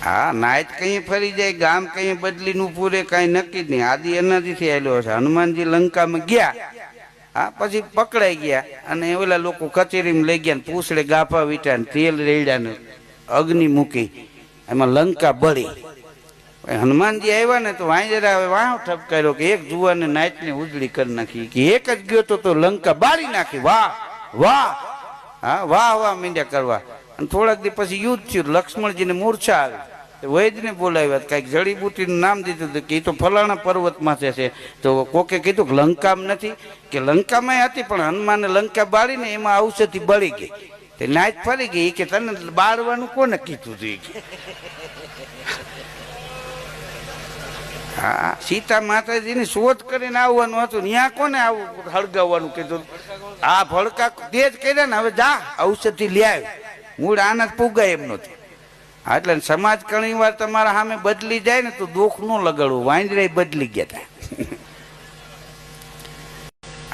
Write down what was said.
હા નાયત કઈ ફરી જાય, ગામ કઈ બદલી નું પૂરે કઈ નક્કી જ નહીં. આદિ એનાથી આવેલો છે. હનુમાનજી લંકામાં ગયા, હા પછી પકડાઈ ગયા અને ઓલા લોકો કચેરીમાં લઈ ગયા, પૂછડે ગાફા વીટા તેલ રેડ્યા ને અગ્નિ મૂકી, એમાં લંકા બળી. હનુમાનજી આવ્યા ને તો વાંજરા હવે વાહ ઠપકાર્યો કે એક જુવાને નાયત ને ઉજળી કરી નાખી, કે એક જ ગયો તો લંકા બાળી નાખી. વાહ વાહ, હા વાહ વાહ મીંડ્યા કરવા. અને થોડાક દી પછી યુદ્ધ થયું, લક્ષ્મણજીને મૂર્છા આવી, વૈદને બોલાવ્યા, કઈક જડીબુટીનું નામ દીધું હતું કે એ તો ફલાણા પર્વતમાં છે. તો કોકે કીધું કે લંકામાં નથી, કે લંકામાં હતી પણ હનુમાને લંકા બાળીને એમાં ઔષધિ બળી ગઈ, તે નાયત ફરી ગઈ. કે તને બાળવાનું કોને કીધું હતું? હા સીતા માતાજીની શોધ કરીને આવવાનું હતું, ત્યાં કોને આવું હળગાવવાનું કીધું? આ ભડકા તેજ કર્યા ને, હવે જા ઔષધિ લે આવ, મૂળ આના પૂગાય એમ નથી. એટલે સમાજ ઘણી વાર તમારા સામે બદલી જાય ને તો દુઃખ ન લગાડવું. વાંદરા બદલી ગયા હતા.